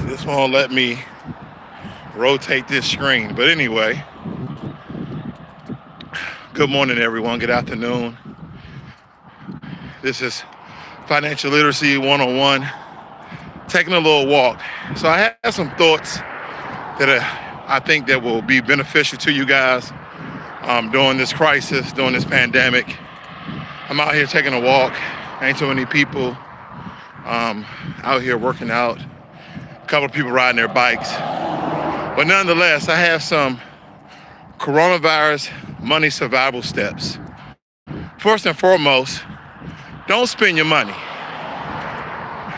This won't let me rotate this screen. But anyway, good morning, everyone. Good afternoon. This is Financial Literacy 101, taking a little walk. So I have some thoughts that I think that will be beneficial to you guys during this crisis, during this pandemic. I'm out here taking a walk. Ain't too many people out here working out. A couple of people riding their bikes. But nonetheless, I have some coronavirus money survival steps. First and foremost, don't spend your money.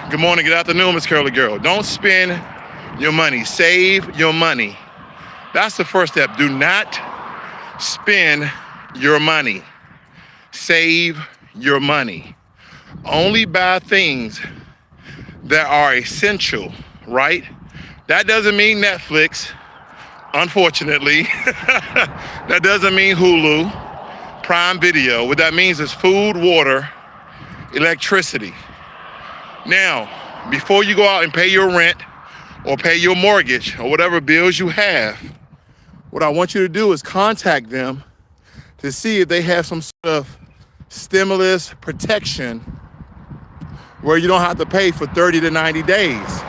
Good morning, good afternoon, Miss Curly Girl. Don't spend your money. Save your money. That's the first step. Do not spend your money. Save your money. Only buy things that are essential, right? That doesn't mean Netflix, unfortunately. That doesn't mean Hulu, Prime Video. What that means is food, water, electricity. Now, before you go out and pay your rent or pay your mortgage or whatever bills you have, what I want you to do is contact them to see if they have some sort of stimulus protection where you don't have to pay for 30 to 90 days,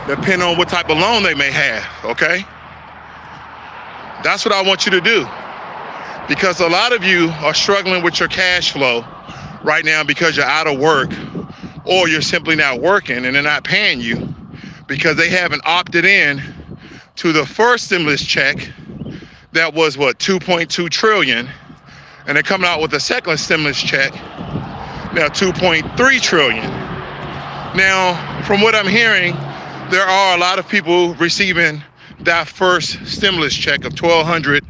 depending on what type of loan they may have, okay? That's what I want you to do, because a lot of you are struggling with your cash flow right now because you're out of work, or you're simply not working and they're not paying you because they haven't opted in to the first stimulus check that was, 2.2 trillion, and they're coming out with a second stimulus check, now 2.3 trillion. Now, from what I'm hearing, there are a lot of people receiving that first stimulus check of $1,200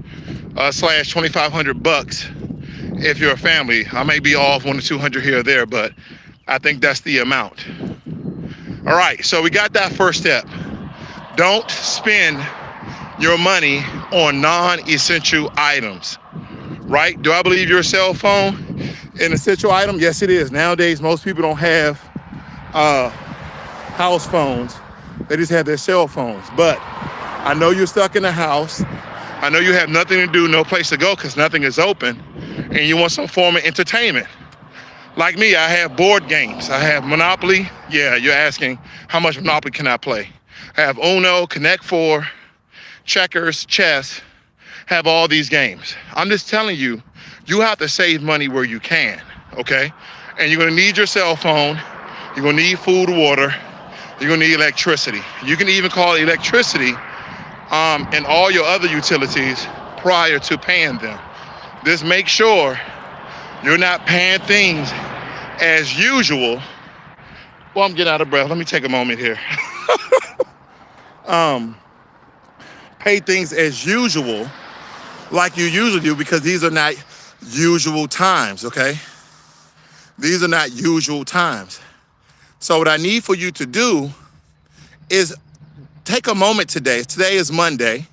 slash $2,500 if you're a family. I may be off 100 to 200 here or there, but I think that's the amount. All right, so we got that first step. Don't spend your money on non-essential items, right? Do I believe your cell phone an essential item? Yes, it is. Nowadays, most people don't have house phones. They just have their cell phones. But I know you're stuck in the house. I know you have nothing to do, no place to go because nothing is open, and you want some form of entertainment. Like me, I have board games. I have Monopoly. Yeah, you're asking, how much Monopoly can I play? I have Uno, Connect Four, checkers, chess, have all these games. I'm just telling you, you have to save money where you can, okay? And you're gonna need your cell phone, you're gonna need food, water, you're gonna need electricity. You can even call electricity and all your other utilities prior to paying them. Just make sure you're not paying things as usual. Well, I'm getting out of breath. Let me take a moment here. Pay things as usual, like you usually do, because these are not usual times, okay? These are not usual times. So what I need for you to do is take a moment today. Today is Monday,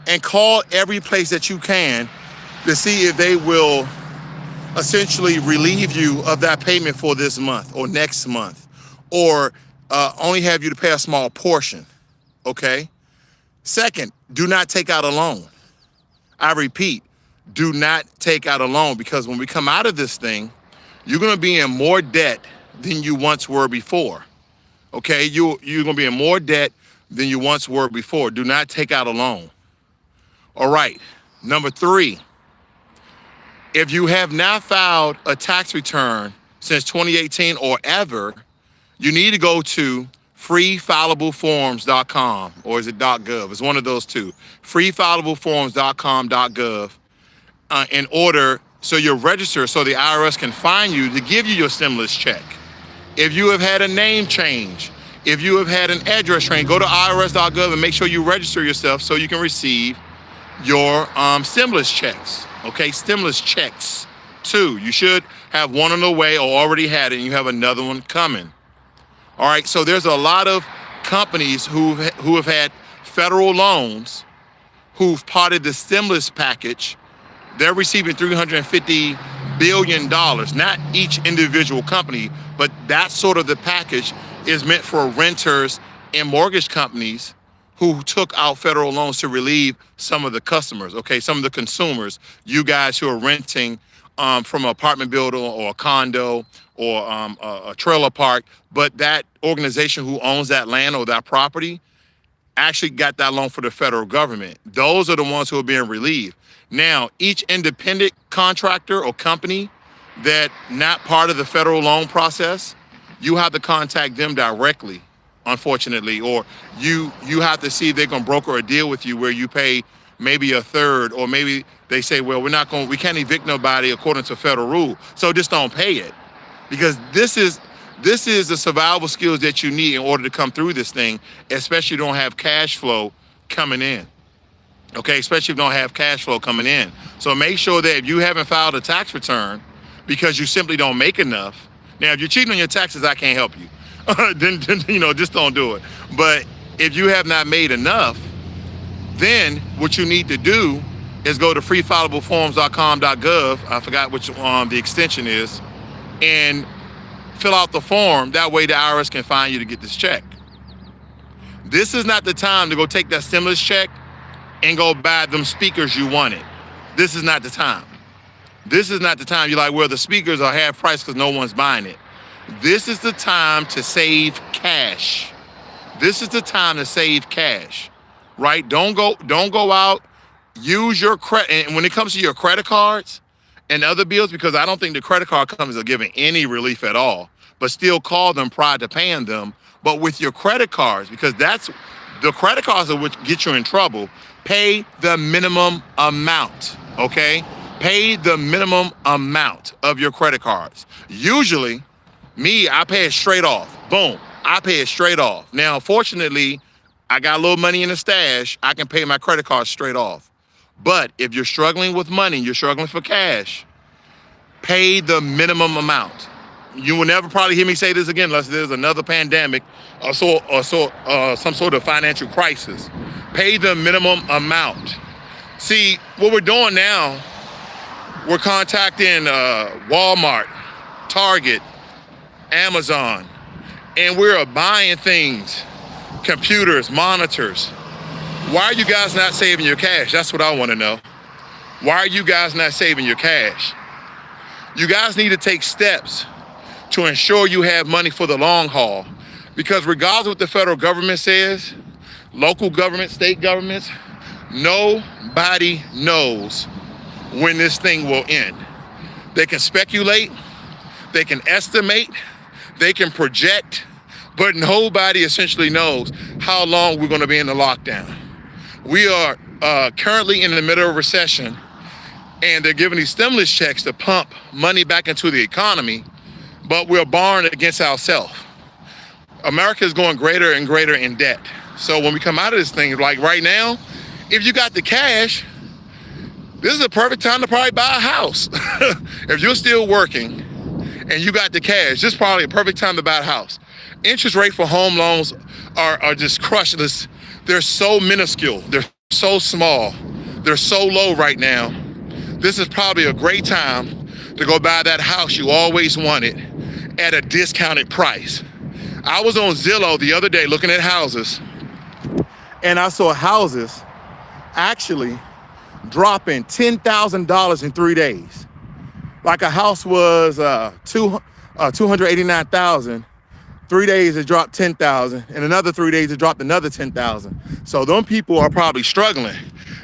and call every place that you can to see if they will essentially relieve you of that payment for this month or next month, or only have you to pay a small portion, okay? Second, do not take out a loan. I repeat, do not take out a loan, because when we come out of this thing, you're gonna be in more debt than you once were before, okay? You're gonna be in more debt than you once were before. Do not take out a loan. All right, number 3, if you have not filed a tax return since 2018 or ever, you need to go to freefilableforms.com, or is it .gov? It's one of those two. freefilableforms.com.gov in order so you're registered so the IRS can find you to give you your stimulus check. If you have had a name change, if you have had an address change, go to irs.gov and make sure you register yourself so you can receive your stimulus checks. Okay, stimulus checks too. You should have one on the way or already had it, and you have another one coming. All right, so there's a lot of companies who have had federal loans who've parted the stimulus package. They're receiving $350 billion, not each individual company, but that sort of the package is meant for renters and mortgage companies who took out federal loans to relieve some of the customers, okay, some of the consumers, you guys who are renting from an apartment building or a condo or a trailer park, but that organization who owns that land or that property actually got that loan for the federal government. Those are the ones who are being relieved. Now, each independent contractor or company that not part of the federal loan process, you have to contact them directly, unfortunately, or you have to see if they're gonna broker a deal with you where you pay maybe a third, or maybe they say, well, we can't evict nobody according to federal rule, so just don't pay it. Because this is the survival skills that you need in order to come through this thing, especially if you don't have cash flow coming in. Okay, especially if you don't have cash flow coming in. So make sure that if you haven't filed a tax return because you simply don't make enough. Now, if you're cheating on your taxes, I can't help you. then just don't do it. But if you have not made enough, then what you need to do is go to freefilableforms.com.gov. I forgot which the extension is, and fill out the form. That way the IRS can find you to get this check. This is not the time to go take that stimulus check and go buy them speakers you wanted. This is not the time. This is not the time. You're like, well, the speakers are half price because no one's buying it. This is the time to save cash. This is the time to save cash, right? Don't go out. Use your credit. And when it comes to your credit cards and other bills, because I don't think the credit card companies are giving any relief at all, but still call them prior to paying them. But with your credit cards, because that's the credit cards are what get you in trouble, pay the minimum amount, okay? Pay the minimum amount of your credit cards. Usually, I pay it straight off. Boom, I pay it straight off. Now, fortunately, I got a little money in the stash. I can pay my credit card straight off. But if you're struggling with money, you're struggling for cash, pay the minimum amount. You will never probably hear me say this again unless there's another pandemic or some sort of financial crisis. Pay the minimum amount. See, what we're doing now, we're contacting Walmart, Target, Amazon, and we're buying things, computers, monitors. Why are you guys not saving your cash? That's what I want to know. Why are you guys not saving your cash? You guys need to take steps to ensure you have money for the long haul. Because regardless of what the federal government says, local government, state governments, nobody knows when this thing will end. They can speculate, they can estimate, they can project, but nobody essentially knows how long we're going to be in the lockdown. We are currently in the middle of a recession, and they're giving these stimulus checks to pump money back into the economy, but we're borrowing against ourselves. America is going greater and greater in debt. So when we come out of this thing, like right now, if you got the cash, this is a perfect time to probably buy a house. If you're still working and you got the cash, this is probably a perfect time to buy a house. Interest rate for home loans are just crushing us. They're so minuscule. They're so small. They're so low right now. This is probably a great time to go buy that house you always wanted at a discounted price. I was on Zillow the other day looking at houses, and I saw houses actually dropping $10,000 in 3 days. Like a house was $289,000. 3 days it dropped 10,000, and another 3 days it dropped another 10,000. So them people are probably struggling.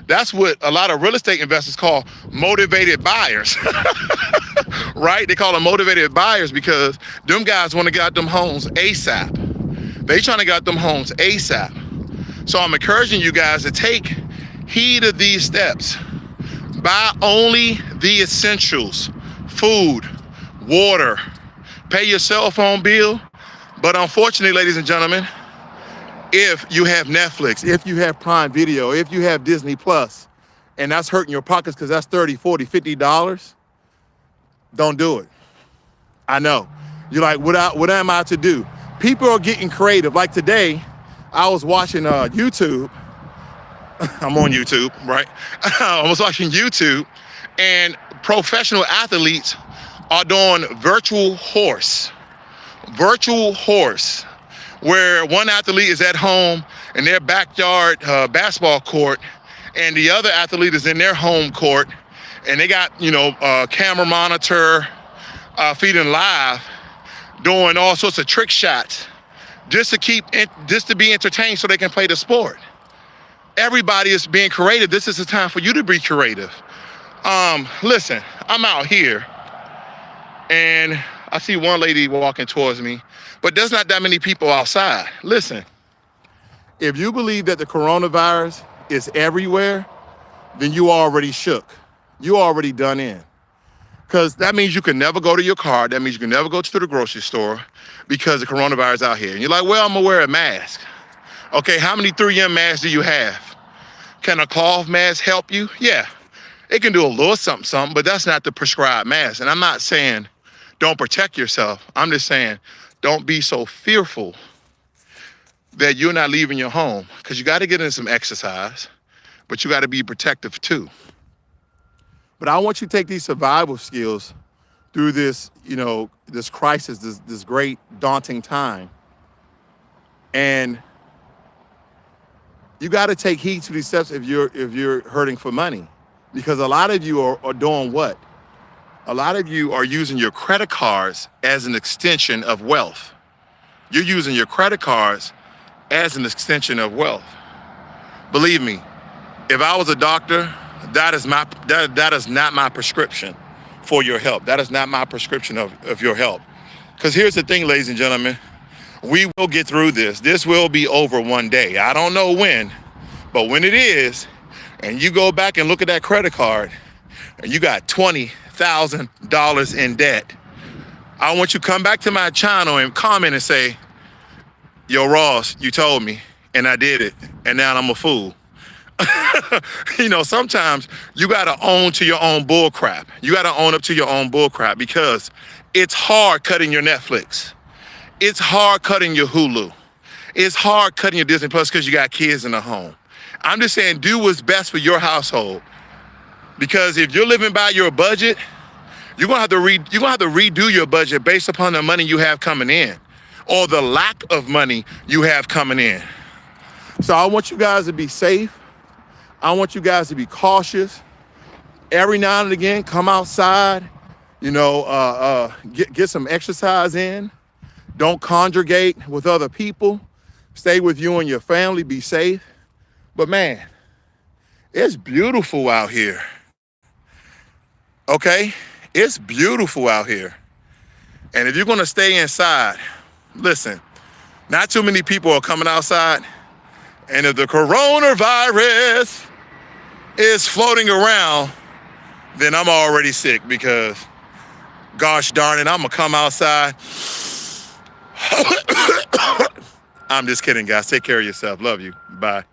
That's what a lot of real estate investors call motivated buyers, right? They call them motivated buyers because them guys want to get out them homes ASAP. They trying to get out them homes ASAP. So I'm encouraging you guys to take heed of these steps. Buy only the essentials: food, water, pay your cell phone bill. But unfortunately, ladies and gentlemen, if you have Netflix, if you have Prime Video, if you have Disney Plus, and that's hurting your pockets because that's $30, $40, $50, don't do it. I know. You're like, what am I to do? People are getting creative. Like today, I was watching YouTube. I'm on YouTube, right? I was watching YouTube, and professional athletes are doing virtual horse. where one athlete is at home in their backyard basketball court, and the other athlete is in their home court, and they got, camera monitor, feeding live, doing all sorts of trick shots just to be entertained so they can play the sport. Everybody is being creative. This is the time for you to be creative. Listen, I'm out here and I see one lady walking towards me, but there's not that many people outside. Listen, if you believe that the coronavirus is everywhere, then you already shook. You already done in. Because that means you can never go to your car. That means you can never go to the grocery store because the coronavirus is out here. And you're like, well, I'm gonna wear a mask. Okay, how many 3M masks do you have? Can a cloth mask help you? Yeah, it can do a little something, but that's not the prescribed mask. And I'm not saying don't protect yourself. I'm just saying don't be so fearful that you're not leaving your home, because you got to get in some exercise, but you got to be protective too. But I want you to take these survival skills through this, this crisis, this great daunting time. And you got to take heed to these steps if you're hurting for money, because a lot of you are doing what? A lot of you are using your credit cards as an extension of wealth. You're using your credit cards as an extension of wealth. Believe me, if I was a doctor, that is not my prescription for your help. That is not my prescription of your help. Because here's the thing, ladies and gentlemen, we will get through this. This will be over one day. I don't know when, but when it is, and you go back and look at that credit card, and you got $20,000 in debt, I want you to come back to my channel and comment and say, yo, Ross, you told me, and I did it, and now I'm a fool. Sometimes you got to own to your own bull crap. You got to own up to your own bull crap, because it's hard cutting your Netflix. It's hard cutting your Hulu. It's hard cutting your Disney Plus because you got kids in the home. I'm just saying, do what's best for your household. Because if you're living by your budget, you're gonna have to redo your budget based upon the money you have coming in, or the lack of money you have coming in. So I want you guys to be safe. I want you guys to be cautious. Every now and again, come outside, get some exercise in. Don't congregate with other people. Stay with you and your family, be safe. But man, it's beautiful out here. Okay? It's beautiful out here. And if you're gonna stay inside, listen, not too many people are coming outside. And if the coronavirus is floating around, then I'm already sick, because gosh darn it, I'm gonna come outside. I'm just kidding, guys. Take care of yourself. Love you. Bye.